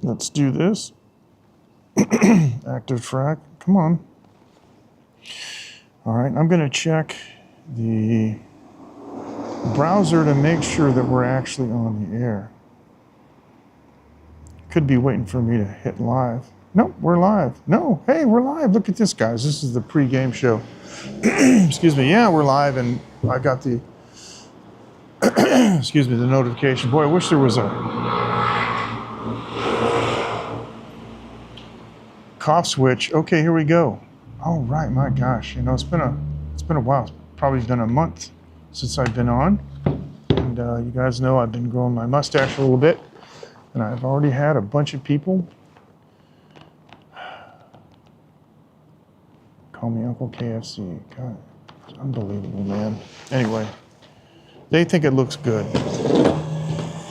Let's do this. Active track. Come on. All right, I'm going to check the browser to make sure that we're actually on the air. Could be waiting for me to hit live. Nope, we're live. No, hey, we're live. Look at this, guys. This is the pre-game show. Excuse me. Yeah, we're live, and I got the excuse me, the notification. Boy, I wish there was a cough switch. Okay, here we go. All right, my gosh, you know, it's been a while. It's probably been a month since I've been on, and you guys know I've been growing my mustache a little bit, and I've already had a bunch of people call me Uncle KFC. God, it's unbelievable, man. Anyway, they think it looks good.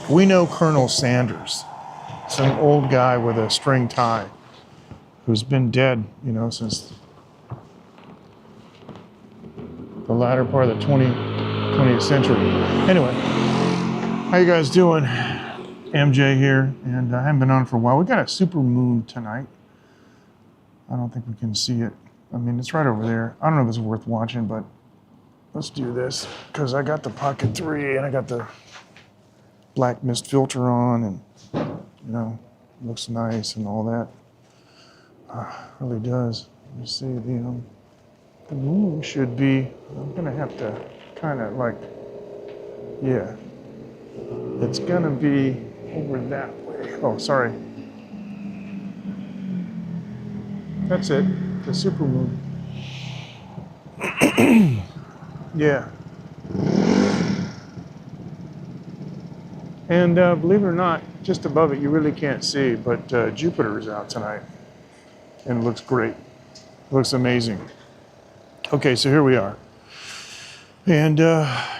We know Colonel Sanders, some old guy with a string tie who's been dead, you know, since the latter part of the 20th century. Anyway, how you guys doing? MJ here, and I haven't been on for a while. We got a supermoon tonight. I don't think we can see it. I mean, it's right over there. I don't know if it's worth watching, but let's do this, because I got the Pocket 3 and I got the black mist filter on, and, you know, looks nice and all that. Really does. Let me see, the moon should be, I'm going to have to kind of like, yeah, it's going to be over that way. Oh, sorry. That's it, the supermoon. Yeah. And believe it or not, just above it, you really can't see, but Jupiter is out tonight. And it looks great. It looks amazing. Okay, so here we are. And, you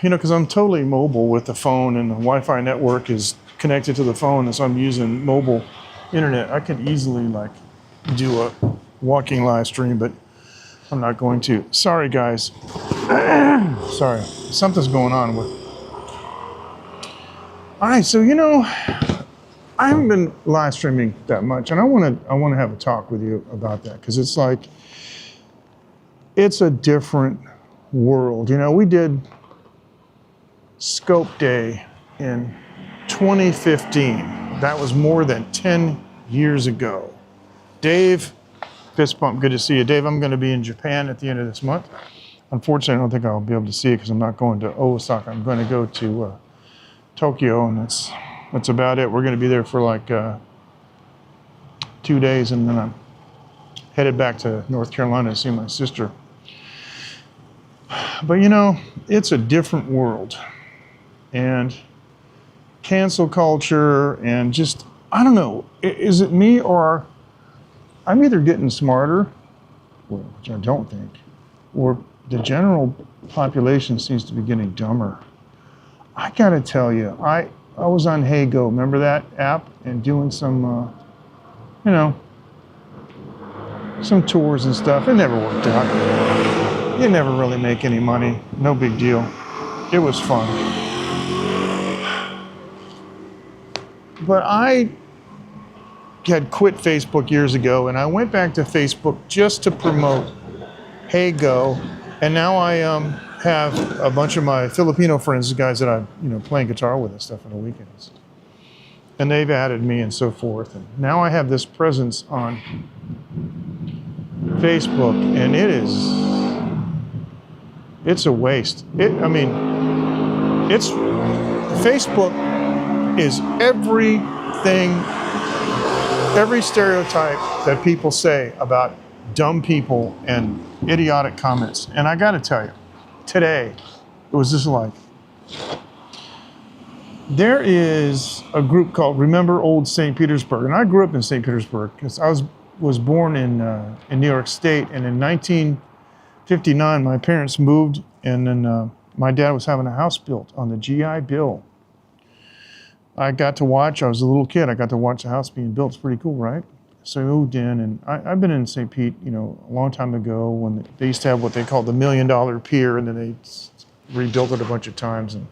know, because I'm totally mobile with the phone, and the Wi-Fi network is connected to the phone, and so I'm using mobile internet. I could easily, like, do a walking live stream, but I'm not going to. Sorry, guys. Sorry. Something's going on with... All right, so, you know, I haven't been live streaming that much, and I want to have a talk with you about that, because it's like, it's a different world. You know, we did Scope Day in 2015. That was more than 10 years ago. Dave, fist bump, good to see you. Dave, I'm going to be in Japan at the end of this month. Unfortunately, I don't think I'll be able to see it because I'm not going to Osaka. I'm going to go to Tokyo, and that's about it. We're going to be there for like 2 days, and then I'm headed back to North Carolina to see my sister. But you know, it's a different world, and cancel culture, and just, I don't know, is it me, or I'm either getting smarter, which I don't think, or the general population seems to be getting dumber. I gotta tell you, I was on Hey Go, remember that app, and doing some, you know, some tours and stuff. It never worked out. You never really make any money. No big deal. It was fun. But I had quit Facebook years ago, and I went back to Facebook just to promote Hey Go, and now I have a bunch of my Filipino friends, the guys that I'm, you know, playing guitar with and stuff on the weekends, and they've added me and so forth, and now I have this presence on Facebook, and it's a waste. I mean, Facebook is everything, every stereotype that people say about dumb people and idiotic comments. And I gotta tell you, today, it was just like, there is a group called Remember Old St. Petersburg, and I grew up in St. Petersburg because I was born in New York State, and in 1959, my parents moved, and then my dad was having a house built on the GI Bill. I got to watch, I was a little kid, I got to watch the house being built. It's pretty cool, right? So we moved in, and I've been in St. Pete, you know, a long time ago when they used to have what they called the $1 Million Pier, and then they rebuilt it a bunch of times. And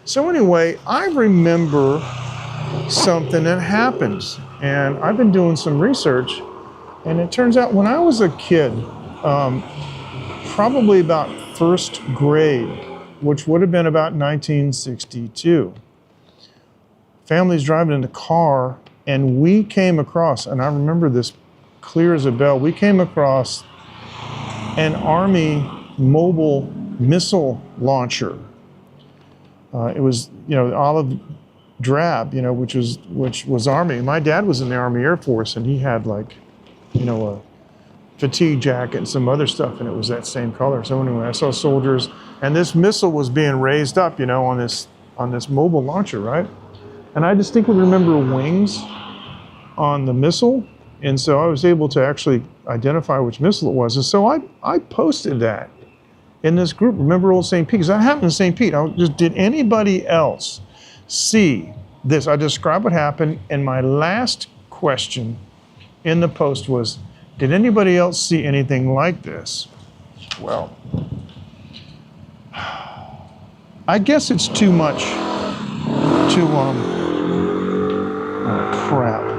so anyway, I remember something that happened, And I've been doing some research, and it turns out when I was a kid, probably about first grade, which would have been about 1962, families driving in the car, and we came across, and I remember this clear as a bell, we came across an Army mobile missile launcher. It was, olive drab, which was Army. My dad was in the Army Air Force, and he had a fatigue jacket and some other stuff, and it was that same color. So anyway, I saw soldiers, and this missile was being raised up, on this mobile launcher, right? And I distinctly remember wings on the missile, and so I was able to actually identify which missile it was. And so I posted that in this group. Remember Old St. Pete? Because that happened in St. Pete. Did anybody else see this? I described what happened, and my last question in the post was, did anybody else see anything like this? Well, I guess it's too much to, oh crap.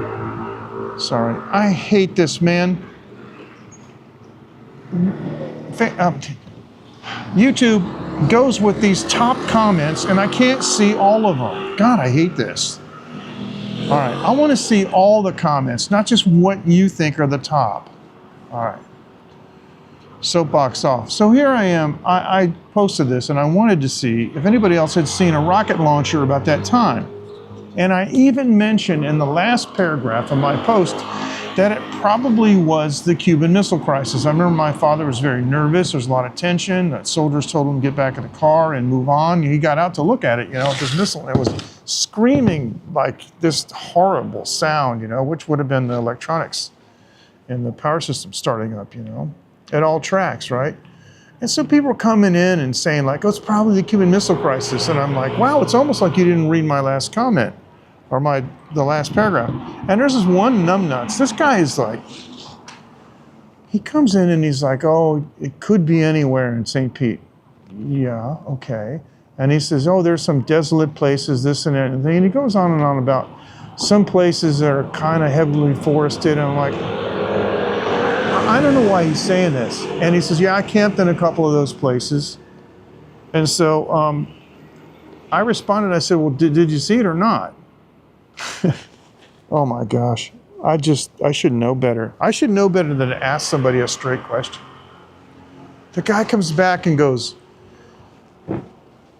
Sorry, I hate this, man. YouTube goes with these top comments, and I can't see all of them. God, I hate this. All right, I want to see all the comments, not just what you think are the top. All right. Soapbox off. So here I am. I posted this, and I wanted to see if anybody else had seen a rocket launcher about that time. And I even mentioned in the last paragraph of my post that it probably was the Cuban Missile Crisis. I remember my father was very nervous. There was a lot of tension. The soldiers told him to get back in the car and move on. He got out to look at it, this missile. And it was screaming like this horrible sound, which would have been the electronics and the power system starting up, It all tracks, right? And so people were coming in and saying like, oh, it's probably the Cuban Missile Crisis. And I'm like, wow, it's almost like you didn't read my last comment or the last paragraph. And there's this one numbnuts. This guy is like, he comes in and he's like, oh, it could be anywhere in St. Pete. Yeah, okay. And he says, oh, there's some desolate places, this and that. And he goes on and on about some places that are kind of heavily forested. And I'm like, I don't know why he's saying this. And he says, yeah, I camped in a couple of those places. And so I responded, I said, well, did you see it or not? Oh my gosh. I should know better. I should know better than to ask somebody a straight question. The guy comes back and goes,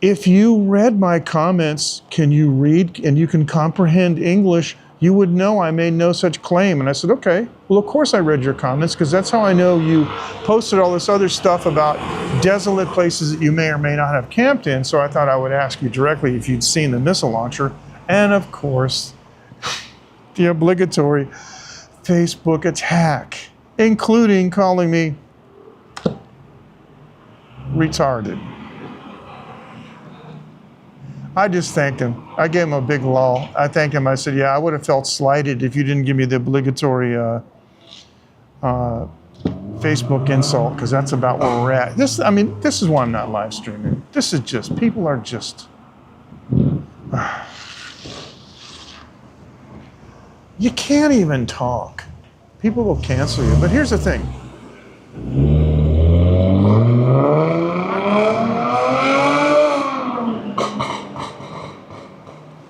if you read my comments, can you read and you can comprehend English, you would know I made no such claim. And I said, okay, well, of course I read your comments, because that's how I know you posted all this other stuff about desolate places that you may or may not have camped in. So I thought I would ask you directly if you'd seen the missile launcher. And of course, the obligatory Facebook attack, including calling me retarded. I just thanked him. I gave him a big lol. I thanked him. I said, yeah, I would have felt slighted if you didn't give me the obligatory Facebook insult, because that's about where we're at. This is why I'm not live streaming. This is just, people are just, you can't even talk. People will cancel you. But here's the thing.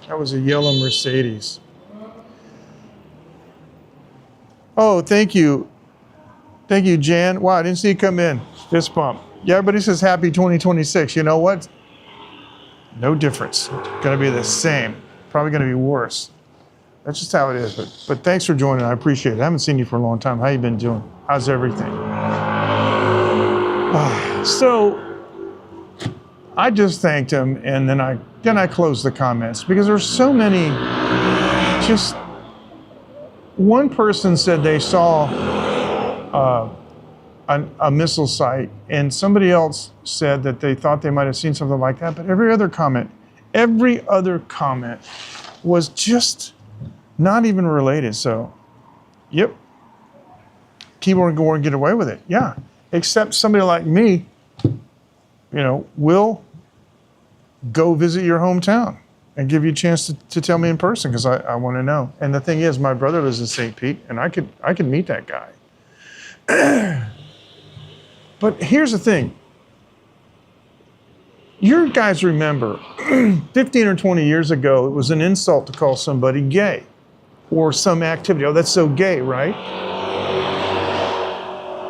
That was a yellow Mercedes. Oh, thank you. Thank you, Jan. Wow, I didn't see you come in. Fist bump. Yeah, everybody says happy 2026. You know what? No difference. Gonna be the same. Probably gonna be worse. That's just how it is. But thanks for joining. I appreciate it. I haven't seen you for a long time. How you been doing? How's everything? So I just thanked him, and then I closed the comments, because there's so many. Just one person said they saw a missile site, and somebody else said that they thought they might have seen something like that. But every other comment was just not even related. So, yep, keyboard going to get away with it. Yeah, except somebody like me, will go visit your hometown. and give you a chance to tell me in person, because I want to know. And the thing is, my brother lives in St. Pete, and I could meet that guy. But here's the thing. You guys remember 15 or 20 years ago, it was an insult to call somebody gay or some activity. Oh, that's so gay, right?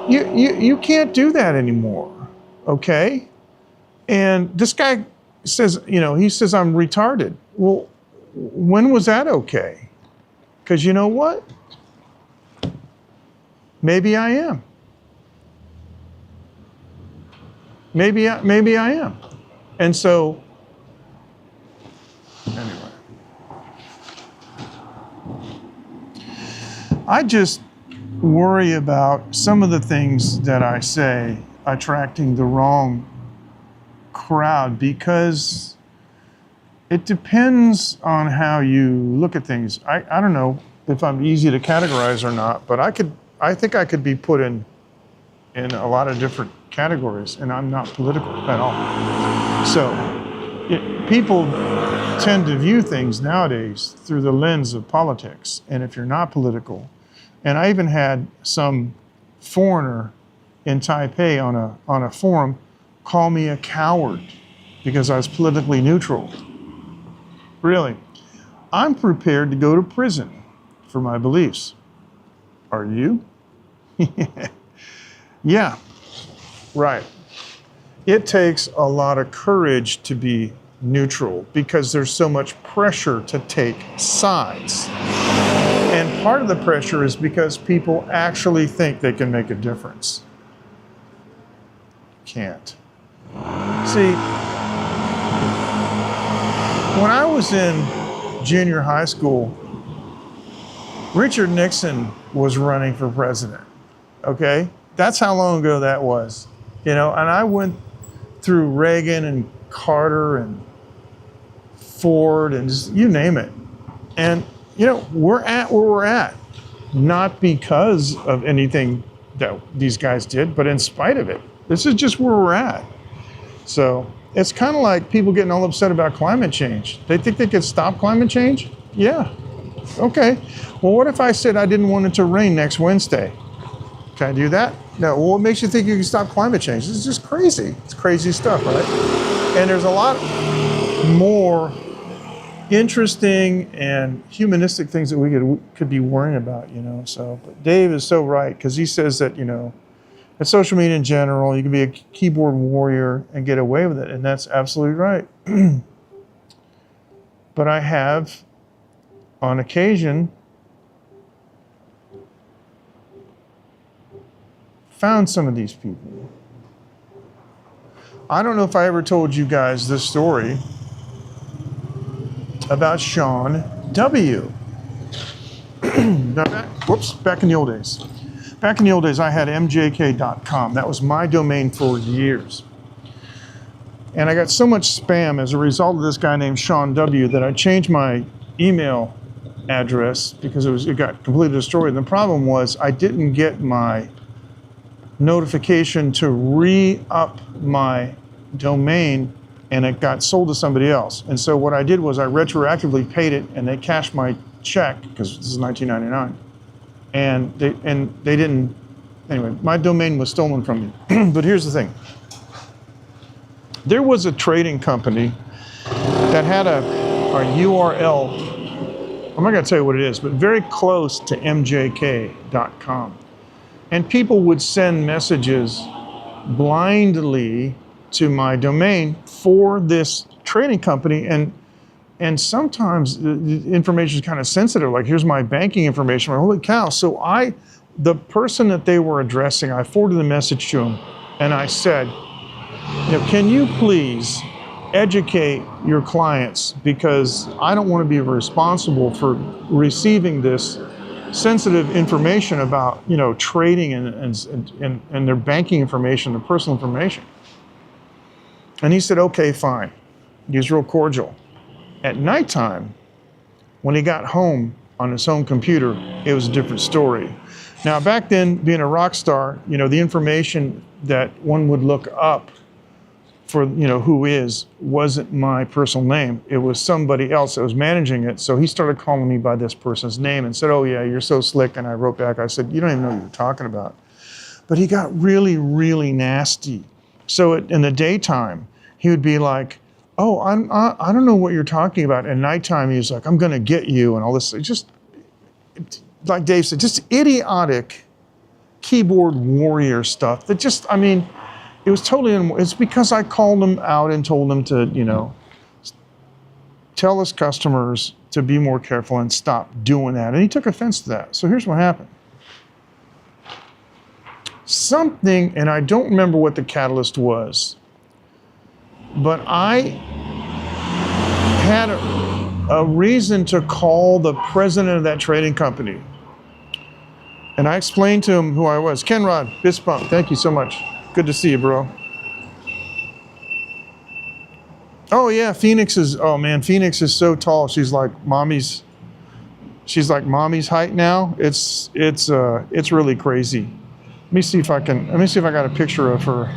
You can't do that anymore, okay? And this guy says, he says I'm retarded. Well, when was that okay? Because you know what? Maybe I am. Maybe I am. And so, anyway, I just worry about some of the things that I say attracting the wrong crowd, because it depends on how you look at things. I don't know if I'm easy to categorize or not, but I think I could be put in a lot of different categories, and I'm not political at all. So people tend to view things nowadays through the lens of politics, and if you're not political, and I even had some foreigner in Taipei on a forum call me a coward because I was politically neutral. Really, I'm prepared to go to prison for my beliefs. Are you? Yeah, right. It takes a lot of courage to be neutral because there's so much pressure to take sides. And part of the pressure is because people actually think they can make a difference. Can't. See, when I was in junior high school, Richard Nixon was running for president, okay? That's how long ago that was, and I went through Reagan and Carter and Ford and just, you name it. And, we're at where we're at, not because of anything that these guys did, but in spite of it. This is just where we're at. So it's kind of like people getting all upset about climate change. They think they could stop climate change? Yeah. Okay. Well, what if I said I didn't want it to rain next Wednesday? Can I do that? No. Well, what makes you think you can stop climate change? This is just crazy. It's crazy stuff, right? And there's a lot more interesting and humanistic things that we could be worrying about, So, but Dave is so right, because he says that, at social media in general, you can be a keyboard warrior and get away with it, and that's absolutely right. But I have, on occasion, found some of these people. I don't know if I ever told you guys this story about Sean W. Back in the old days. Back in the old days, I had mjk.com. That was my domain for years. And I got so much spam as a result of this guy named Sean W. that I changed my email address because it got completely destroyed. And the problem was I didn't get my notification to re-up my domain, and it got sold to somebody else. And so what I did was I retroactively paid it, and they cashed my check, because this is $19.99. And they didn't, anyway, my domain was stolen from me. But here's the thing. There was a trading company that had a URL, I'm not gonna tell you what it is, but very close to mjk.com. And people would send messages blindly to my domain for this trading company, and sometimes the information is kind of sensitive, like here's my banking information. Like, holy cow. So the person that they were addressing, I forwarded the message to him, and I said, can you please educate your clients, because I don't want to be responsible for receiving this sensitive information about trading and their banking information, their personal information. And he said, okay, fine. He was real cordial. At nighttime, when he got home on his home computer, it was a different story. Now, back then, being a rock star, the information that one would look up for, who is, wasn't my personal name. It was somebody else that was managing it. So he started calling me by this person's name and said, oh yeah, you're so slick. And I wrote back, I said, you don't even know what you're talking about. But he got really, really nasty. So in the daytime, he would be like, oh, I don't know what you're talking about. At nighttime, he was like, I'm gonna get you and all this. Just, like Dave said, just idiotic keyboard warrior stuff that just, it was totally, it's because I called him out and told him to, tell his customers to be more careful and stop doing that. And he took offense to that. So here's what happened. Something, and I don't remember what the catalyst was, but I had a reason to call the president of that trading company. And I explained to him who I was. Kenrod, fist bump, thank you so much. Good to see you, bro. Oh yeah, Phoenix is so tall. She's like mommy's height now. It's really crazy. Let me see if I got a picture of her.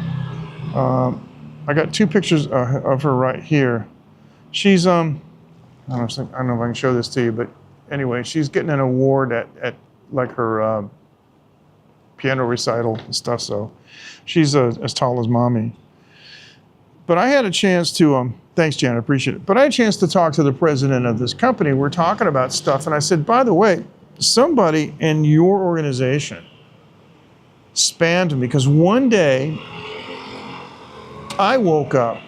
I got two pictures of her right here. She's I don't know if I can show this to you, but anyway, she's getting an award at like her piano recital and stuff. So she's as tall as mommy. But I had a chance to thanks, Jan, I appreciate it. But I had a chance to talk to the president of this company. We're talking about stuff, and I said, by the way, somebody in your organization spammed me because one day I woke up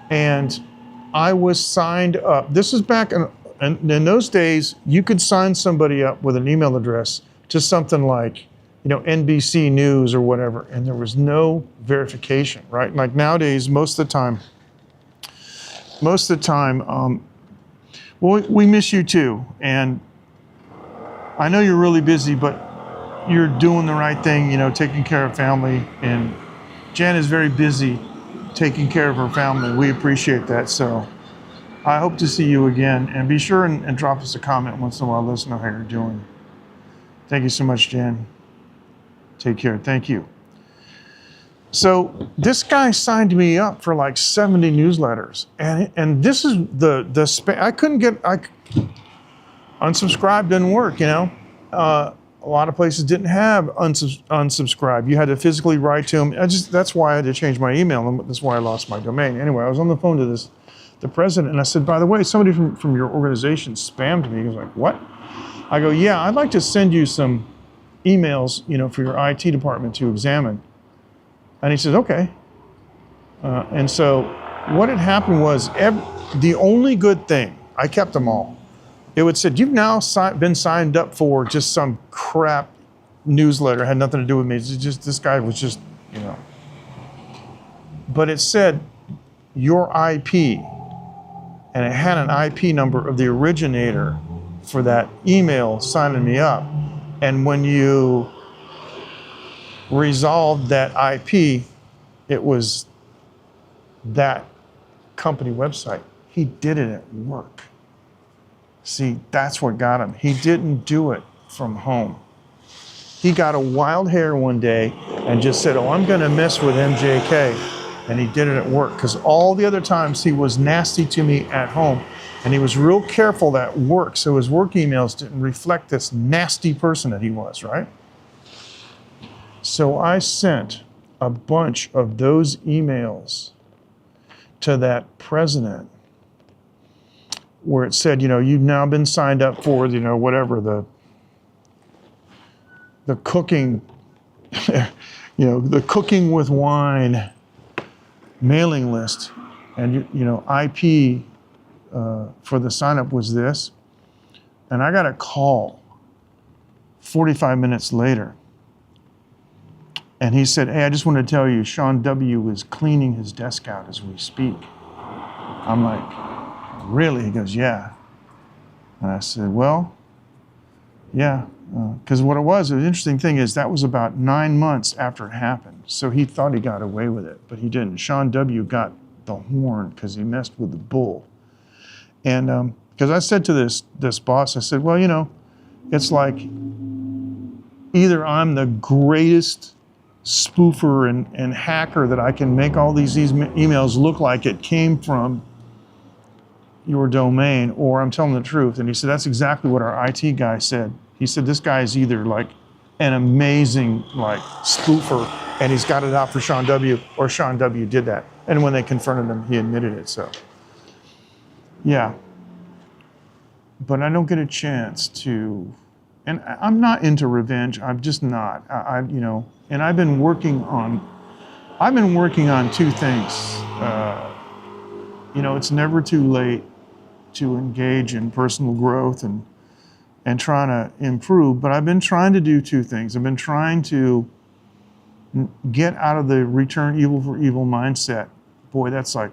and I was signed up. This is back in those days, you could sign somebody up with an email address to something like, NBC News or whatever, and there was no verification, right? Like nowadays, most of the time, well, we miss you too. And I know you're really busy, but you're doing the right thing, taking care of family. And Jan is very busy taking care of her family. We appreciate that. So I hope to see you again. And be sure and drop us a comment once in a while. Let us know how you're doing. Thank you so much, Jan. Take care. Thank you. So this guy signed me up for like 70 newsletters. And this is the spam. Unsubscribe didn't work, A lot of places didn't have unsubscribe. You had to physically write to them. That's why I had to change my email, and that's why I lost my domain. Anyway, I was on the phone to the president, and I said, by the way, somebody from your organization spammed me. He was like, what? I go, yeah, I'd like to send you some emails, for your IT department to examine. And he says, okay. And so what had happened was the only good thing, I kept them all. It would say, you've now been signed up for just some crap newsletter. It had nothing to do with me. It's just, this guy was just, But it said your IP, and it had an IP number of the originator for that email signing me up. And when you resolved that IP, it was that company website. He did it at work. See, that's what got him. He didn't do it from home. He got a wild hair one day and just said, oh, I'm gonna mess with MJK. And he did it at work, because all the other times he was nasty to me at home. And he was real careful at work, so his work emails didn't reflect this nasty person that he was, right? So I sent a bunch of those emails to that president where it said, you've now been signed up for, whatever, the cooking, the cooking with wine mailing list. And, IP for the sign up was this. And I got a call 45 minutes later. And he said, hey, I just want to tell you, Sean W. is cleaning his desk out as we speak. I'm like, really? He goes, yeah. And I said, well, yeah. Because what it was, the interesting thing is that was about 9 months after it happened. So he thought he got away with it, but he didn't. Sean W. got the horn because he messed with the bull. And because I said to this boss, I said, well, it's like either I'm the greatest spoofer and hacker that I can make all these emails look like it came from your domain, or I'm telling the truth. And he said, that's exactly what our IT guy said. He said, this guy is either like an amazing like spoofer and he's got it out for Sean W., or Sean W. did that. And when they confronted him, he admitted it, so. Yeah. But I don't get a chance to, and I'm not into revenge, I'm just not. You know, and I've been working on two things. You know, it's never too late to engage in personal growth and trying to improve, but I've been trying to do two things. I've been trying to get out of the return evil for evil mindset. Boy, that's like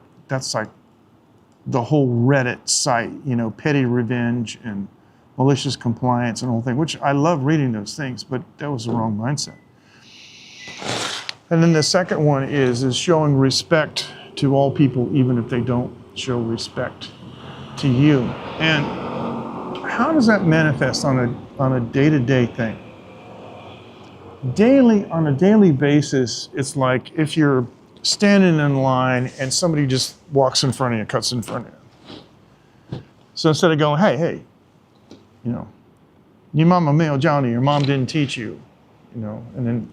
the whole Reddit site, you know, petty revenge and malicious compliance and the whole thing, which I love reading those things, but that was the wrong mindset. And then the second one is showing respect to all people, even if they don't show respect to you. And how does that manifest on a day-to-day thing? On a daily basis, it's like if you're standing in line and somebody just walks in front of you, cuts in front of you. So instead of going, hey, you know, your mama male Johnny, your mom didn't teach you, you know, and then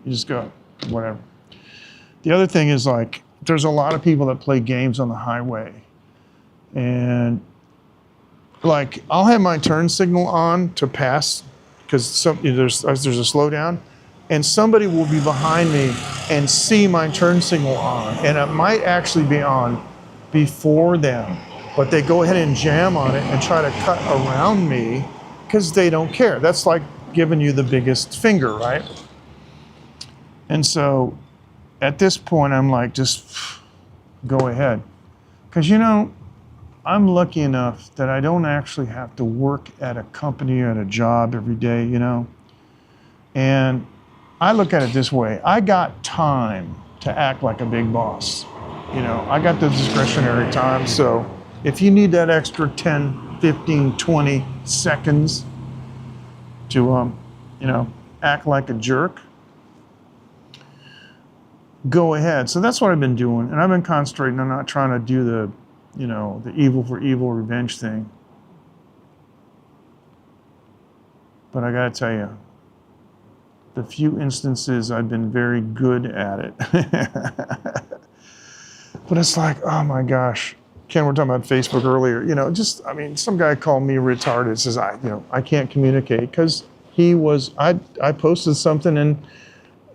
you just go, whatever. The other thing is like, there's a lot of people that play games on the highway, and like I'll have my turn signal on to pass because there's a slowdown, and somebody will be behind me and see my turn signal on, and it might actually be on before them, but they go ahead and jam on it and try to cut around me because they don't care. That's like giving you the biggest finger, right? And so at this point, I'm like, just go ahead. Because, you know, I'm lucky enough that I don't actually have to work at a company or at a job every day, you know. And I look at it this way. I got time to act like a big boss. You know, I got the discretionary time. So if you need that extra 10, 15, 20 seconds to, you know, act like a jerk, go ahead. So that's what I've been doing. And I've been concentrating on not trying to do the, you know, the evil for evil revenge thing. But I gotta tell you, the few instances I've been very good at it. But it's like, oh my gosh. Ken, we're talking about Facebook earlier. You know, just, I mean, some guy called me retarded, says, I can't communicate because I posted something and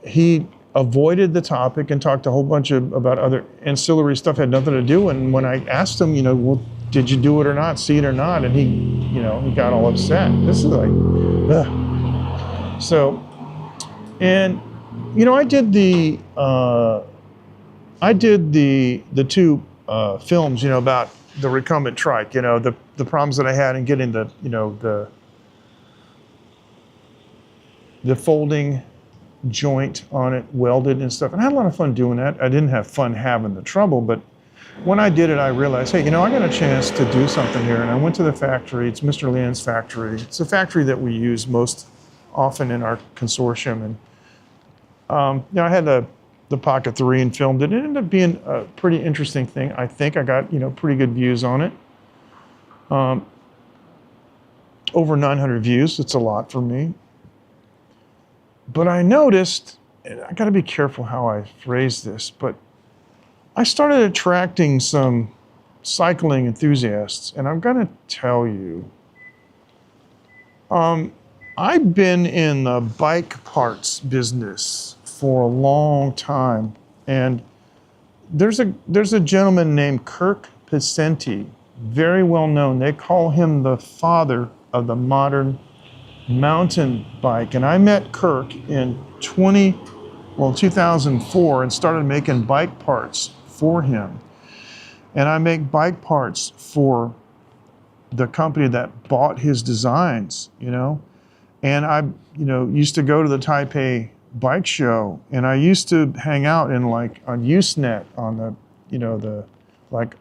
he avoided the topic and talked a whole bunch about other ancillary stuff, had nothing to do. And when I asked him, you know, well, did you do it or not, see it or not? And he got all upset. This is like, ugh. So, and, you know, I did the two films, you know, about the recumbent trike, you know, the problems that I had in getting the, you know, the folding joint on it welded and stuff, and I had a lot of fun doing that. I didn't have fun having the trouble, but when I did it, I realized, hey, you know, I got a chance to do something here. And I went to the factory. It's Mr. Lian's factory. It's a factory that we use most often in our consortium. And you know, I had the Pocket 3 and filmed it. It ended up being a pretty interesting thing. I think I got, you know, pretty good views on it. Over 900 views. It's a lot for me. But I noticed, and I got to be careful how I phrase this, but I started attracting some cycling enthusiasts, and I'm going to tell you, I've been in the bike parts business for a long time, and there's a gentleman named Kirk Pacenti, very well known. They call him the father of the modern mountain bike. And I met Kirk in 2004 and started making bike parts for him. And I make bike parts for the company that bought his designs, you know. And I, you know, used to go to the Taipei bike show, and I used to hang out in like on Usenet on the, you know, the like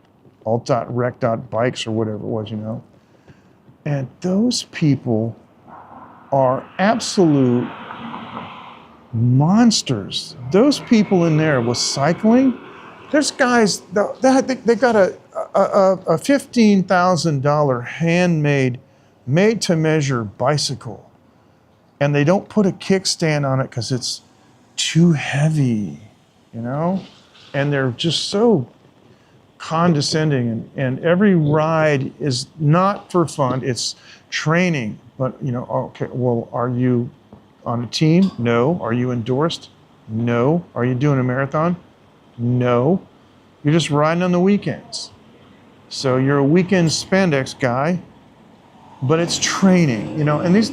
alt.rec.bikes or whatever it was, you know. And those people are absolute monsters. Those people in there with cycling, there's guys, they got a $15,000 handmade, made-to-measure bicycle, and they don't put a kickstand on it because it's too heavy, you know? And they're just so condescending, and every ride is not for fun, it's training. But, you know, okay, well, are you on a team? No. Are you endorsed? No. Are you doing a marathon? No. You're just riding on the weekends. So you're a weekend spandex guy, but it's training, you know. And this,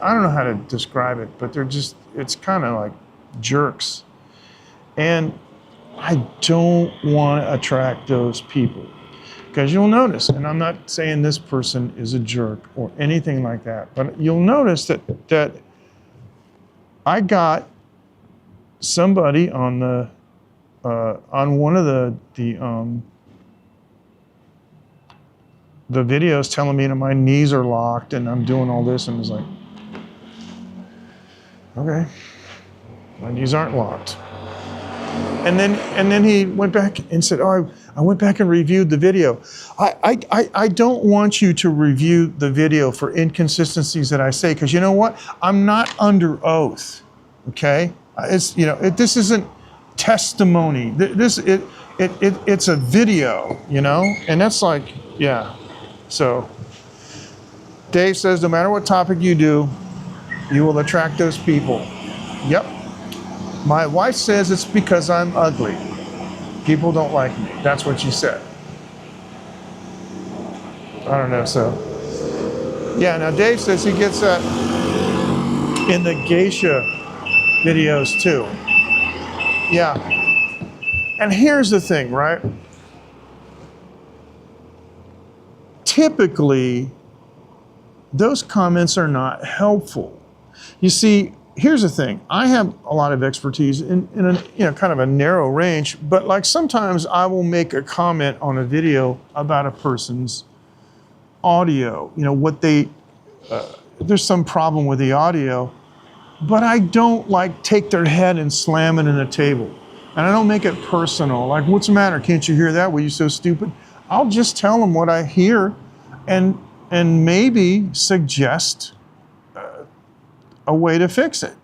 I don't know how to describe it, but they're just, it's kind of like jerks. And I don't want to attract those people, because you'll notice, and I'm not saying this person is a jerk or anything like that, but you'll notice that I got somebody on the on one of the videos telling me that my knees are locked and I'm doing all this, and it's like, okay, my knees aren't locked. And then he went back and said, oh, I went back and reviewed the video. I don't want you to review the video for inconsistencies that I say, because you know what? I'm not under oath, okay? It's, you know, this isn't testimony. It's a video, you know? And that's like, yeah. So Dave says, no matter what topic you do, you will attract those people. Yep. My wife says it's because I'm ugly. People don't like me. That's what she said. I don't know, so. Yeah, now Dave says he gets that in the geisha videos too. Yeah. And here's the thing, right? Typically, those comments are not helpful. You see, here's the thing. I have a lot of expertise in a, you know, kind of a narrow range, but like sometimes I will make a comment on a video about a person's audio, you know, what they, there's some problem with the audio, but I don't like take their head and slam it in a table. And I don't make it personal. Like, what's the matter? Can't you hear that? Were you so stupid? I'll just tell them what I hear and maybe suggest a way to fix it.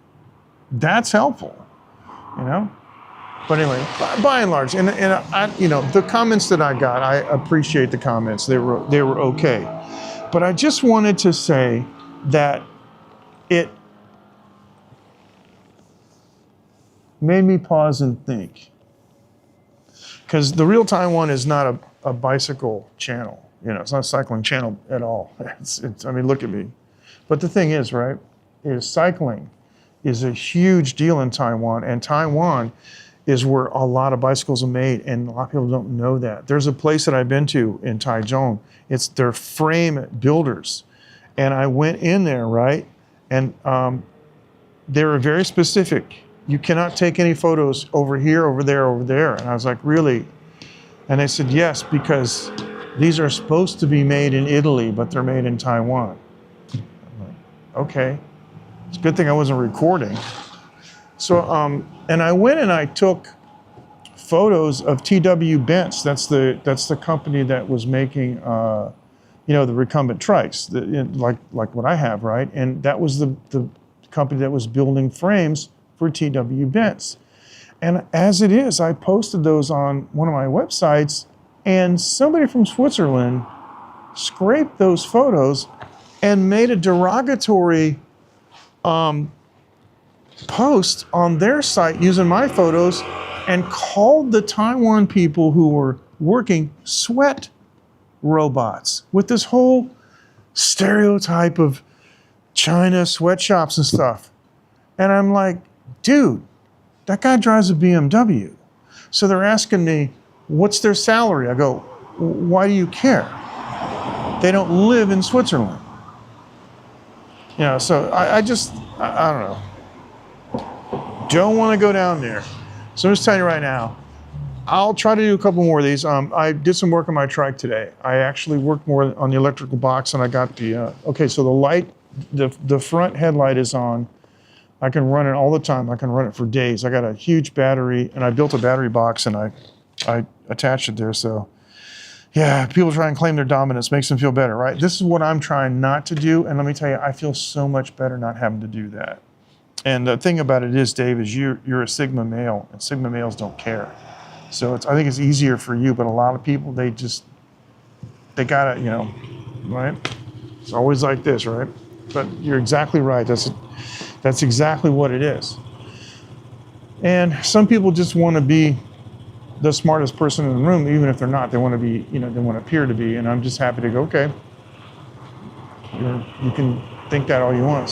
That's helpful, you know? But anyway, by and large, and I, you know, the comments that I got, I appreciate the comments. They were okay. But I just wanted to say that it made me pause and think. Because the Real Taiwan is not a bicycle channel. You know, it's not a cycling channel at all. I mean, look at me. But the thing is, right, is cycling is a huge deal in Taiwan, and Taiwan is where a lot of bicycles are made, and a lot of people don't know that. There's a place that I've been to in Taichung. It's their frame builders, and I went in there, right, and they were very specific. You cannot take any photos over here, over there, over there. And I was like, really? And they said, yes, because these are supposed to be made in Italy, but they're made in Taiwan. I'm like, okay. It's a good thing I wasn't recording. So, and I went and I took photos of TW Benz. That's the company that was making, you know, the recumbent trikes, like what I have, right? And that was the company that was building frames for TW Benz. And as it is, I posted those on one of my websites, and somebody from Switzerland scraped those photos and made a derogatory post on their site using my photos and called the Taiwan people who were working sweat robots, with this whole stereotype of China sweatshops and stuff. And I'm like, dude, that guy drives a BMW. So they're asking me, what's their salary? I go, why do you care? They don't live in Switzerland. You know, so I don't know. Don't want to go down there. So I'm just telling you right now, I'll try to do a couple more of these. I did some work on my trike today. I actually worked more on the electrical box, and I got the, okay, so the light, the front headlight is on. I can run it all the time. I can run it for days. I got a huge battery, and I built a battery box, and I attached it there. So, yeah, people try and claim their dominance, makes them feel better, right? This is what I'm trying not to do, and let me tell you, I feel so much better not having to do that. And the thing about it is, Dave, is you're a Sigma male, and Sigma males don't care. So I think it's easier for you, but a lot of people, they gotta, you know, right? It's always like this, right? But you're exactly right. That's exactly what it is. And some people just want to be the smartest person in the room, even if they're not. They want to be, you know, they want to appear to be. And I'm just happy to go, okay, you can think that all you want.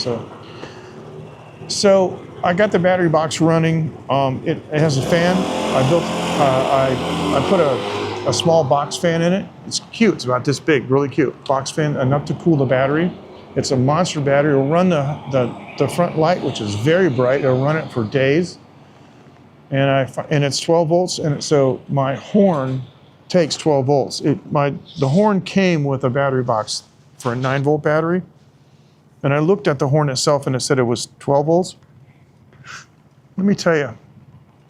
So I got the battery box running. It has a fan. I put a small box fan in it. It's cute. It's about this big, really cute. Box fan, enough to cool the battery. It's a monster battery. It'll run the front light, which is very bright. It'll run it for days. And it's 12 volts. And so my horn takes 12 volts. The horn came with a battery box for a 9-volt battery. And I looked at the horn itself, and it said it was 12 volts. Let me tell you,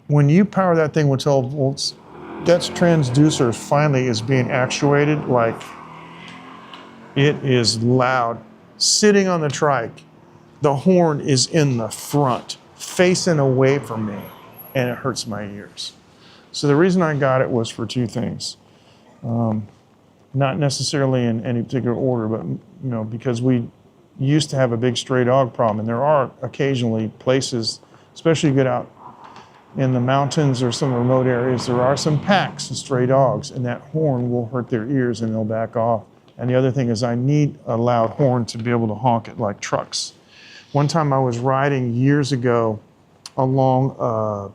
when you power that thing with 12 volts, that transducer finally is being actuated like it is loud. Sitting on the trike, the horn is in the front, facing away from me, and it hurts my ears. So the reason I got it was for two things. Not necessarily in any particular order, but you know, because we used to have a big stray dog problem, and there are occasionally places, especially you get out in the mountains or some remote areas, there are some packs of stray dogs, and that horn will hurt their ears and they'll back off. And the other thing is I need a loud horn to be able to honk it like trucks. One time I was riding years ago along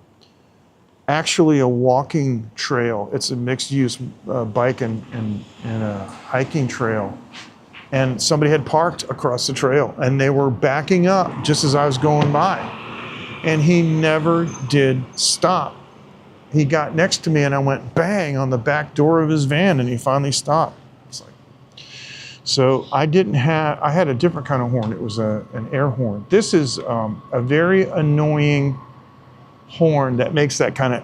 actually a walking trail. It's a mixed-use bike and a hiking trail. And somebody had parked across the trail, and they were backing up just as I was going by. And he never did stop. He got next to me, and I went bang on the back door of his van, and he finally stopped. It's like, so I had a different kind of horn. It was an air horn. This is a very annoying horn that makes that kind of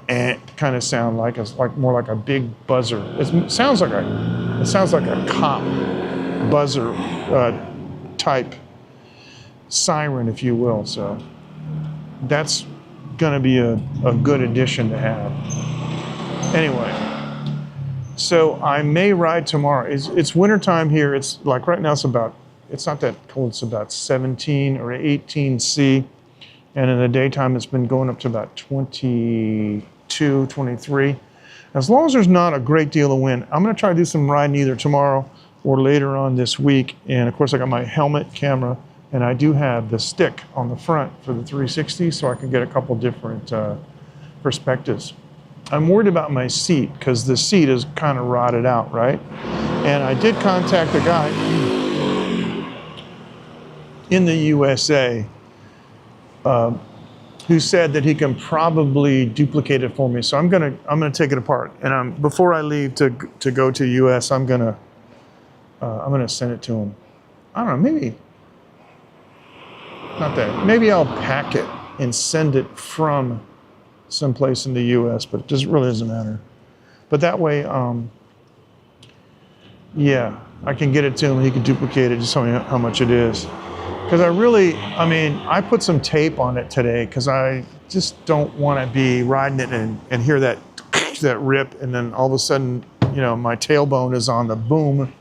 sound, like more like a big buzzer. It sounds like a cop buzzer type siren, if you will. So that's going to be a good addition to have. Anyway, so I may ride tomorrow. It's wintertime here. It's like right now it's not that cold. It's about 17 or 18 C. And in the daytime, it's been going up to about 22, 23. As long as there's not a great deal of wind, I'm going to try to do some riding either tomorrow or later on this week. And of course, I got my helmet, camera, and I do have the stick on the front for the 360, so I can get a couple different perspectives. I'm worried about my seat because the seat is kind of rotted out, right? And I did contact a guy in the USA who said that he can probably duplicate it for me. So I'm gonna take it apart, and before I leave to go to the US, I'm gonna send it to him. I don't know, maybe not that. Maybe I'll pack it and send it from someplace in the US, but it really doesn't matter. But that way, yeah, I can get it to him. He can duplicate it. Just tell me how much it is. Because I put some tape on it today because I just don't want to be riding it and hear that rip, and then all of a sudden, you know, my tailbone is on the boom,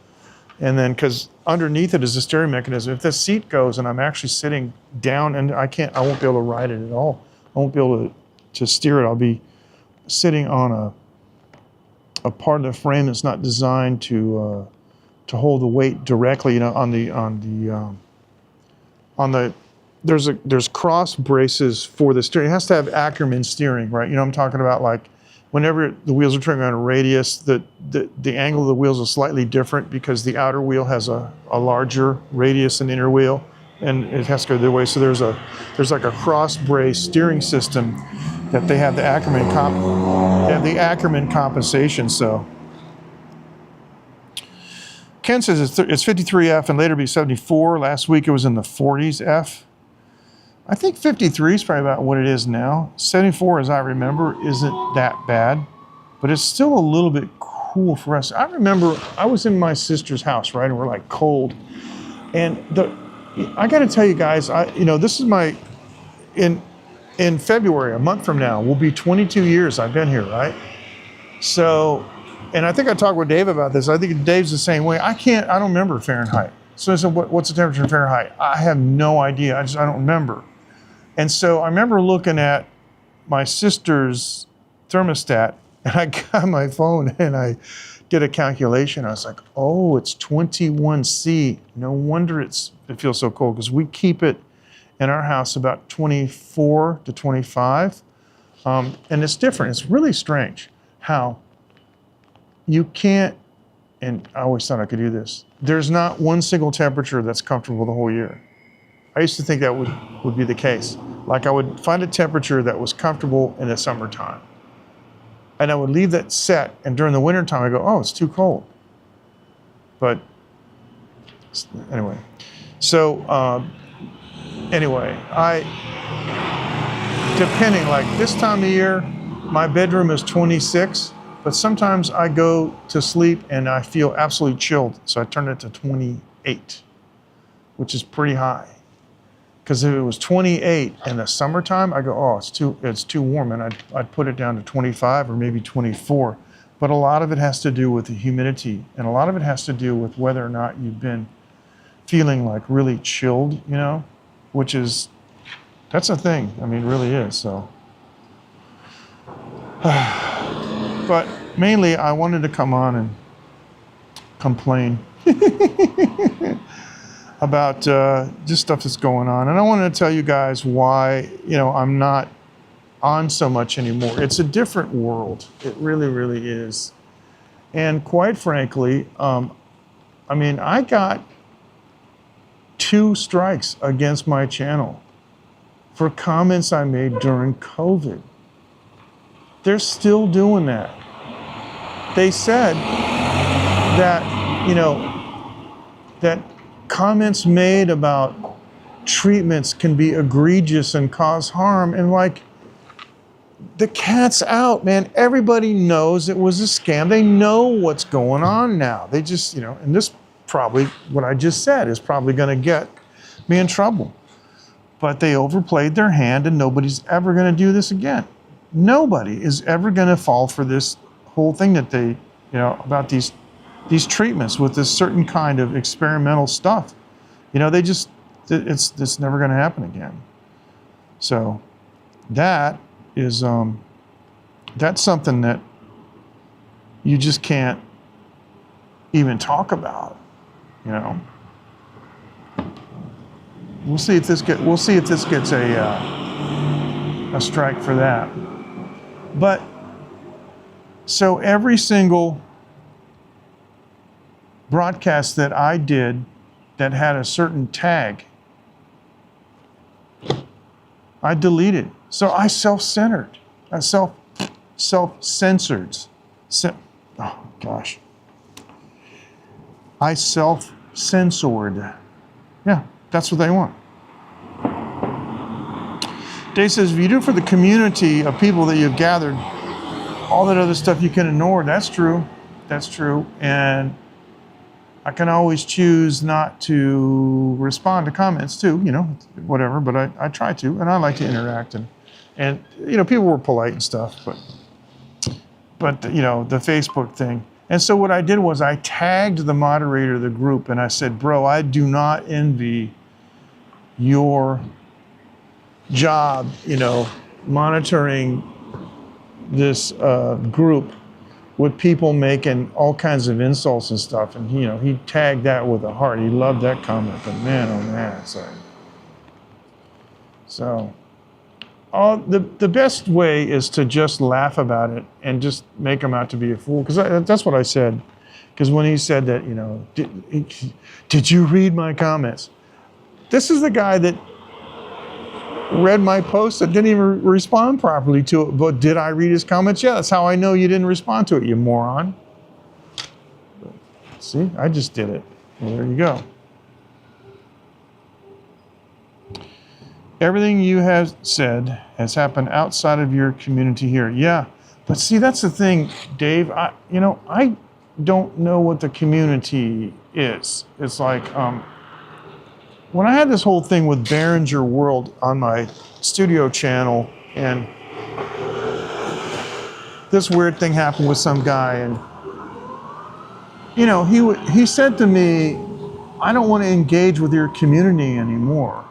and then because underneath it is a steering mechanism. If the seat goes and I'm actually sitting down, and I won't be able to ride it at all. I won't be able to steer it. I'll be sitting on a part of the frame that's not designed to hold the weight directly. You know, there's cross braces for the steering. It has to have Ackerman steering, right? You know what I'm talking about? Like whenever the wheels are turning on a radius, the angle of the wheels is slightly different because the outer wheel has a larger radius than the inner wheel, and it has to go the other way. So there's like a cross brace steering system that they have the Ackerman compensation. So Ken says it's 53 F and later be 74. Last week it was in the 40s F. I think 53 is probably about what it is now. 74, as I remember, isn't that bad, but it's still a little bit cool for us. I remember I was in my sister's house, right, and we're like cold. And I got to tell you guys, this is my, in February, a month from now, will be 22 years I've been here, right? So, and I think I talked with Dave about this. I think Dave's the same way. I don't remember Fahrenheit. So I said, what's the temperature in Fahrenheit? I have no idea. I don't remember. And so I remember looking at my sister's thermostat, and I got my phone and I did a calculation. I was like, oh, it's 21C. No wonder it feels so cold, because we keep it in our house about 24 to 25. And it's different. It's really strange how you can't, and I always thought I could do this, there's not one single temperature that's comfortable the whole year. I used to think that would be the case. Like I would find a temperature that was comfortable in the summertime, and I would leave that set, and during the wintertime I go, oh, it's too cold. But anyway, so depending, like this time of year, my bedroom is 26, but sometimes I go to sleep and I feel absolutely chilled, so I turn it to 28, which is pretty high. Because if it was 28 in the summertime, I go, oh, it's too warm, and I'd put it down to 25 or maybe 24. But a lot of it has to do with the humidity, and a lot of it has to do with whether or not you've been feeling like really chilled, that's a thing. I mean, it really is. So, but mainly I wanted to come on and complain about just stuff that's going on. And I wanted to tell you guys why, I'm not on so much anymore. It's a different world. It really, really is. And quite frankly, I got 2 strikes against my channel for comments I made during COVID. They're still doing that. They said that, that comments made about treatments can be egregious and cause harm, and like, the cat's out, man. Everybody knows it was a scam. They know what's going on now. They just, and this probably, what I just said is probably going to get me in trouble. But they overplayed their hand, and nobody's ever going to do this again. Nobody is ever going to fall for this whole thing that they, about these treatments with this certain kind of experimental stuff. It's never going to happen again. So that is, that's something that you just can't even talk about, We'll see if this gets a strike for that. But so every single broadcast that I did that had a certain tag, I deleted. So I self-centered. I self-censored. Oh gosh. I self-censored. Yeah, that's what they want. Dave says, if you do it for the community of people that you've gathered, all that other stuff you can ignore. That's true. That's true. And I can always choose not to respond to comments too, whatever, but I try to, and I like to interact, and people were polite and stuff, but the Facebook thing. And so what I did was I tagged the moderator of the group, and I said, bro, I do not envy your job, monitoring this group with people making all kinds of insults and stuff. And he tagged that with a heart. He loved that comment, but man, oh man, so the best way is to just laugh about it and just make him out to be a fool. Because that's what I said. Because when he said that, did you read my comments? This is the guy that read my post that didn't even respond properly to it. But did I read his comments? Yeah, that's how I know you didn't respond to it, you moron. See, I just did it. Well, there you go. Everything you have said has happened outside of your community here. Yeah, but see, that's the thing, Dave. I don't know what the community is. It's like when I had this whole thing with Behringer World on my studio channel, and this weird thing happened with some guy, and he said to me, "I don't want to engage with your community anymore."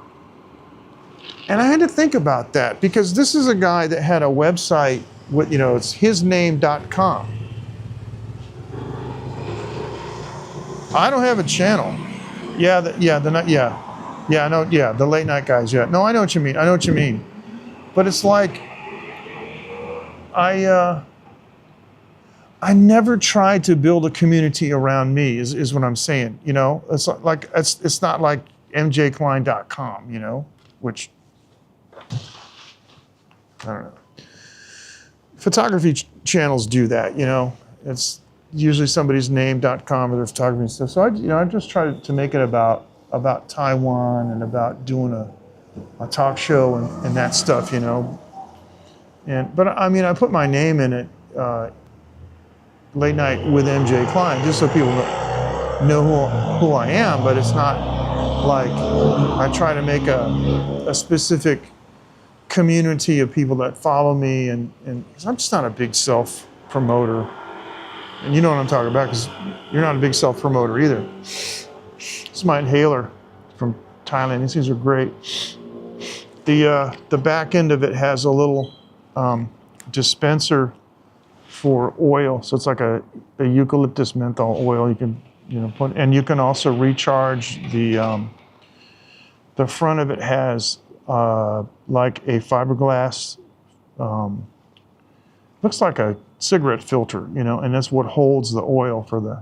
And I had to think about that, because this is a guy that had a website with, it's hisname.com. I don't have a channel. The late night guys. Yeah, no, I know what you mean. But it's like, I never tried to build a community around me. Is what I'm saying. It's not like MJKlein.com. Which, I don't know. Photography channels do that, It's usually somebody's name.com or their photography and stuff. So I just try to make it about Taiwan and about doing a talk show and that stuff, But I put my name in it, Late Night with MJ Klein, just so people know who I am. But it's not like I try to make a specific community of people that follow me, and 'cause I'm just not a big self promoter, and you know what I'm talking about, because you're not a big self promoter either. This is my inhaler from Thailand. These things are great. The back end of it has a little dispenser for oil, so it's like a eucalyptus menthol oil you can put, and you can also recharge the front of it has like a fiberglass, looks like a cigarette filter, and that's what holds the oil for the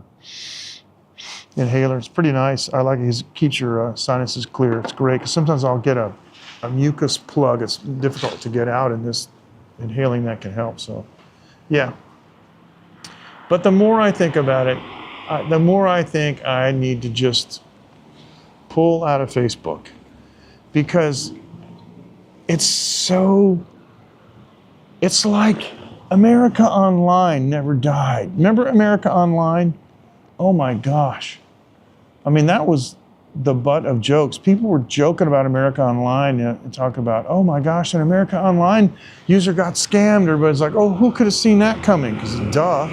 inhaler. It's pretty nice. I like it. It keeps your sinuses clear. It's great, because sometimes I'll get a mucus plug. It's difficult to get out, and this inhaling that can help. So, yeah. But the more I think about it, the more I think I need to just pull out of Facebook, because it's like America Online never died. Remember America Online? Oh my gosh. That was the butt of jokes. People were joking about America Online and talk about, oh my gosh, an America Online user got scammed. Everybody's like, oh, who could have seen that coming? Because duh.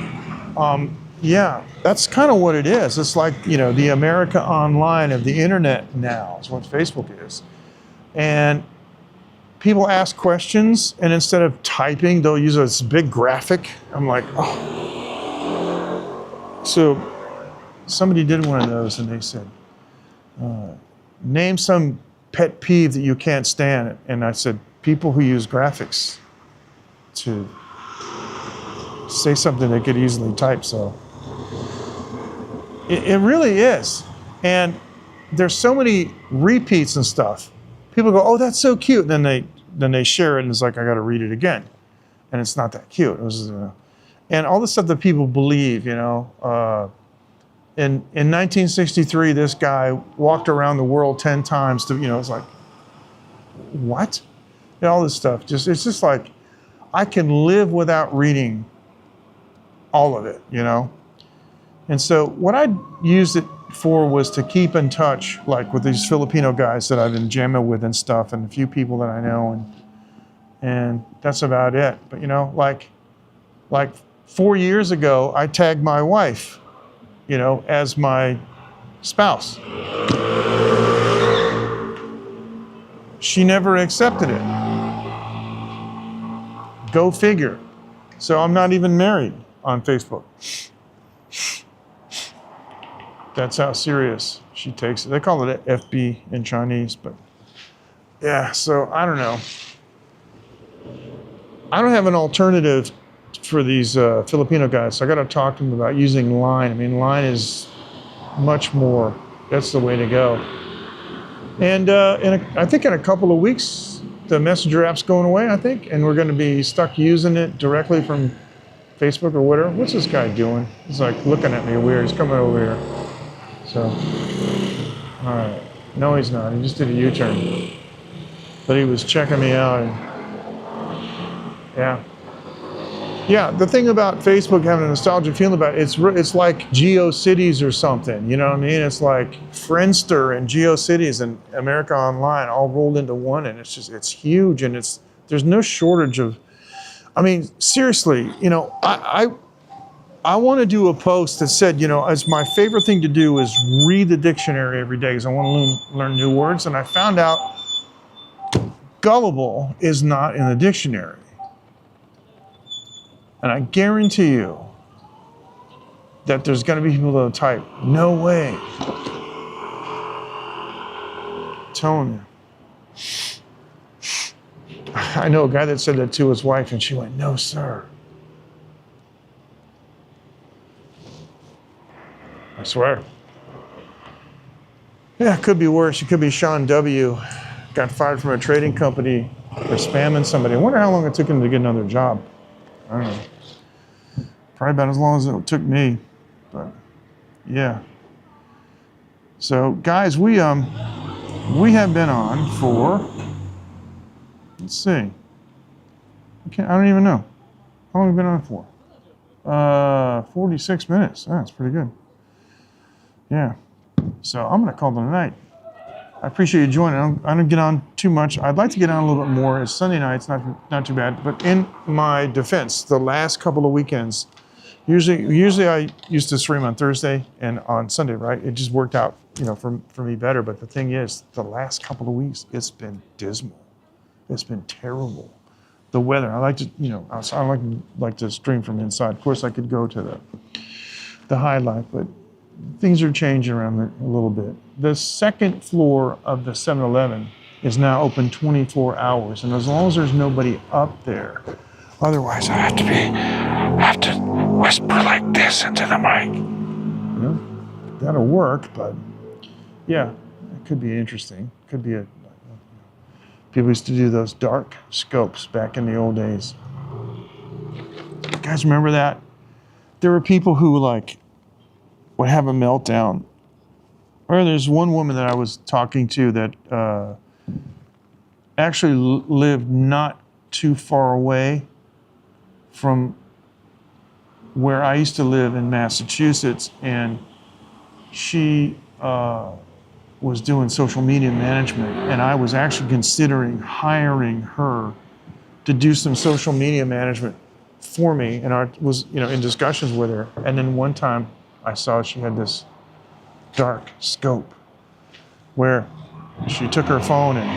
Yeah, that's kind of what it is. It's like, the America Online of the internet now is what Facebook is. And people ask questions, and instead of typing, they'll use this big graphic. I'm like, oh. So somebody did one of those, and they said, name some pet peeve that you can't stand. And I said, people who use graphics to say something they could easily type. So it really is. And there's so many repeats and stuff. People go, oh, that's so cute. Then they share it, and it's like, I got to read it again. And it's not that cute. It was, and all the stuff that people believe, In 1963, this guy walked around the world 10 times to, it's like, what? All this stuff. It's just like, I can live without reading all of it, And so what I used it for was to keep in touch, like with these Filipino guys that I've been jamming with and stuff, and a few people that I know, and that's about it. But like 4 years ago, I tagged my wife, as my spouse. She never accepted it. Go figure. So I'm not even married on Facebook. That's how serious she takes it. They call it FB in Chinese, but yeah, so I don't know. I don't have an alternative for these Filipino guys, so I got to talk to them about using Line. Line is much more, that's the way to go. And I think in a couple of weeks, the Messenger app's going away, I think, and we're going to be stuck using it directly from Facebook or whatever. What's this guy doing? He's like looking at me weird. He's coming over here. So, all right. No, he's not. He just did a U-turn. But he was checking me out, and yeah. Yeah, the thing about Facebook having a nostalgia feeling about it, it's like GeoCities or something, you know what I mean? It's like Friendster and GeoCities and America Online all rolled into one, and it's huge, and there's no shortage of, I mean, seriously, you know, I want to do a post that said, you know, it's my favorite thing to do is read the dictionary every day because I want to learn new words, and I found out gullible is not in the dictionary. And I guarantee you that there's going to be people that'll type, no way. I'm telling you. I know a guy that said that to his wife, and she went, no, sir. I swear. Yeah, it could be worse. It could be Sean W. got fired from a trading company for spamming somebody. I wonder how long it took him to get another job. I don't know. Probably about as long as it took me, but yeah. So guys, we have been on for, let's see. I don't even know. How long have we been on for? 46 minutes. Oh, that's pretty good. Yeah. So I'm gonna call it a night. I appreciate you joining. I don't get on too much. I'd like to get on a little bit more. It's Sunday nights, not too bad. But in my defense, the last couple of weekends, usually I used to stream on Thursday and on Sunday, right? It just worked out, you know, for me better. But the thing is, the last couple of weeks, it's been dismal. It's been terrible. The weather. I like to, you know, I like to stream from inside. Of course, I could go to the highlight, but things are changing around there a little bit. The second floor of the 7-Eleven is now open 24 hours, and as long as there's nobody up there, otherwise I have to whisper like this into the mic. You know, that'll work, but yeah, it could be interesting. Could be people used to do those dark scopes back in the old days. You guys remember that? There were people who would have a meltdown. Or there's one woman that I was talking to that actually lived not too far away from where I used to live in Massachusetts, and she was doing social media management, and I was actually considering hiring her to do some social media management for me, and I was, you know, in discussions with her. And then one time I saw she had this dark scope where she took her phone and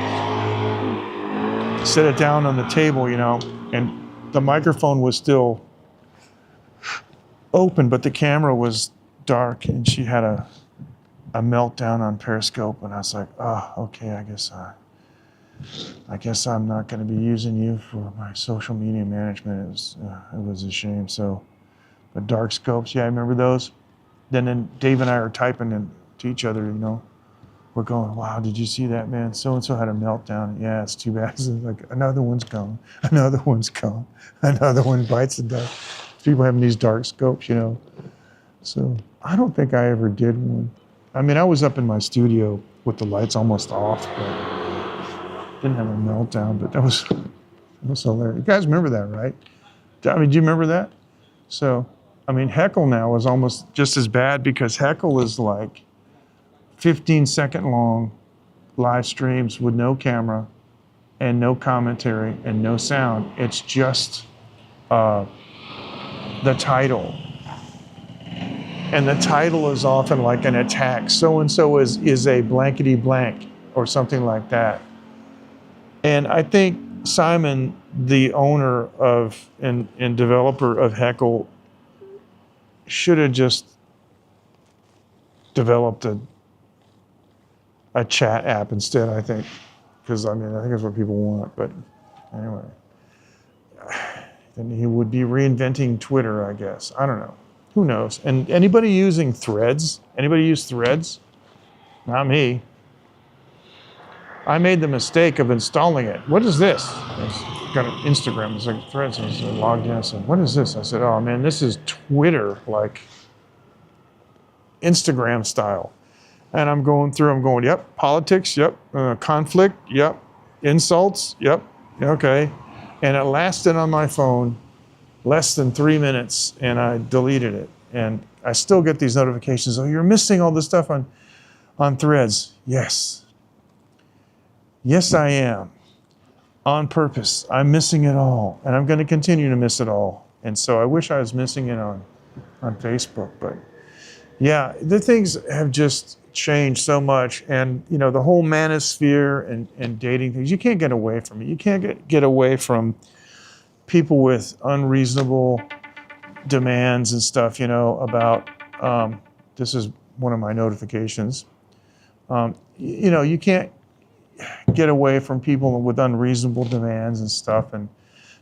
set it down on the table, you know, and the microphone was still open, but the camera was dark, and she had a meltdown on Periscope, and I was like, oh, okay, I guess I'm not going to be using you for my social media management. It was a shame. So, but dark scopes, yeah, I remember those. Then Dave and I are typing to each other, you know. We're going, wow, did you see that, man? So-and-so had a meltdown. Yeah, it's too bad. It's like, another one's gone. Another one's gone. Another one bites the dust. People having these dark scopes, you know. So I don't think I ever did one. I mean, I was up in my studio with the lights almost off, but didn't have a meltdown, but that was hilarious. You guys remember that, right? I mean, do you remember that? So, I mean, Heckle now is almost just as bad, because Heckle is like 15-second long live streams with no camera and no commentary and no sound. It's just the title. And the title is often like an attack. So-and-so is a blankety blank or something like that. And I think Simon, the owner of and developer of Heckle, should have just developed a chat app instead, I think. Because, I mean, I think that's what people want. But anyway, then he would be reinventing Twitter, I guess. I don't know. Who knows? And anybody using Threads? Anybody use Threads? Not me. I made the mistake of installing it. What is this? It's got an Instagram. It's like Threads. I was logged in. I said, what is this? I said, oh man, this is Twitter, like Instagram style. And I'm going, yep, politics, yep, conflict, yep, insults, yep, okay. And it lasted on my phone less than 3 minutes, and I deleted it. And I still get these notifications, oh, you're missing all this stuff on Threads. Yes. Yes, I am. On purpose. I'm missing it all, and I'm going to continue to miss it all. And so I wish I was missing it on Facebook. But yeah, the things have just changed so much. And, you know, the whole manosphere and dating things, you can't get away from it. You can't get away from people with unreasonable demands and stuff, you know, about, this is one of my notifications. You know, you can't get away from people with unreasonable demands and stuff, and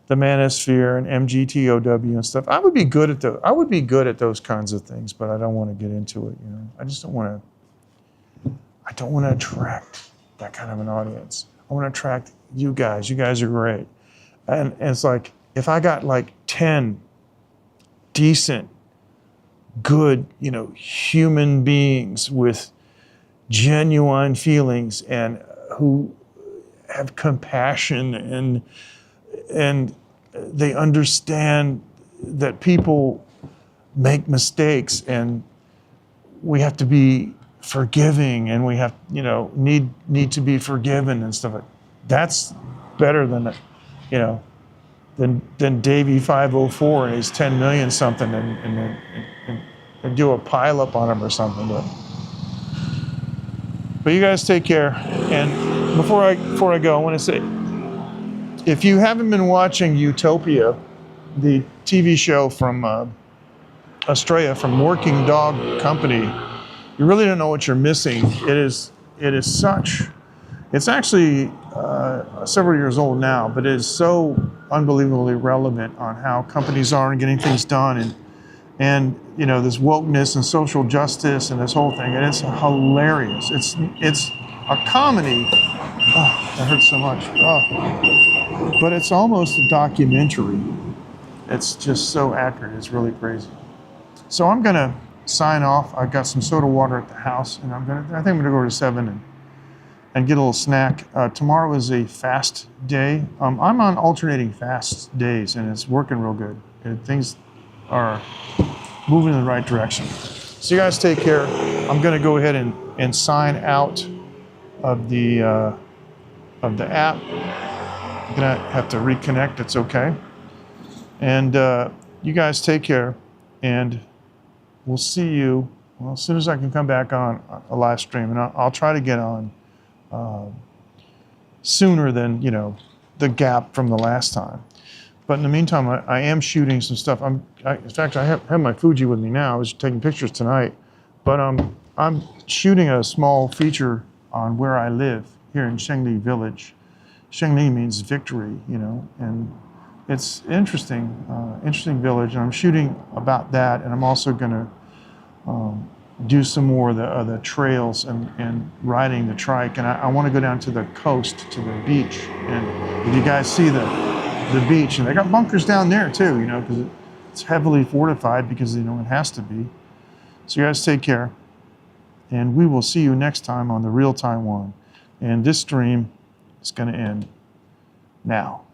the manosphere and MGTOW and stuff. I would be good at those kinds of things, but I don't want to get into it, you know. I just don't want to attract that kind of an audience. I want to attract you guys. You guys are great. And it's like, if I got like 10 decent, good, you know, human beings with genuine feelings and who have compassion and they understand that people make mistakes and we have to be forgiving and we have, you know, need to be forgiven and stuff like that. That's better than, you know, than Davey 504 and his 10 million something and do a pile up on him or something. But you guys take care. And before I go, I want to say, if you haven't been watching Utopia, the TV show from Australia, from Working Dog Company, you really don't know what you're missing. It is such. It's actually several years old now, but it is so unbelievably relevant on how companies are and getting things done, and you know, this wokeness and social justice and this whole thing, and it's hilarious. It's a comedy. Oh, that hurts so much. Oh. But it's almost a documentary. It's just so accurate. It's really crazy. So I'm gonna sign off. I've got some soda water at the house, and I think I'm gonna go to 7 and get a little snack. Tomorrow is a fast day. I'm on alternating fast days, and it's working real good. And things are moving in the right direction. So you guys take care. I'm gonna go ahead and sign out of the app. I'm gonna have to reconnect, it's okay. And you guys take care, and we'll see you, well, as soon as I can come back on a live stream, and I'll try to get on sooner than, you know, the gap from the last time. But in the meantime, I am shooting some stuff. In fact, I have my Fuji with me now. I was taking pictures tonight, but I'm shooting a small feature on where I live here in Shengli Village. Shengli means victory, you know, and it's interesting village. And I'm shooting about that, and I'm also going to do some more of the trails and riding the trike. And I want to go down to the coast, to the beach. And if you guys see the beach, and they got bunkers down there too, you know, because it's heavily fortified because, you know, it has to be. So you guys take care, and we will see you next time on The Real Taiwan. And this stream is going to end now.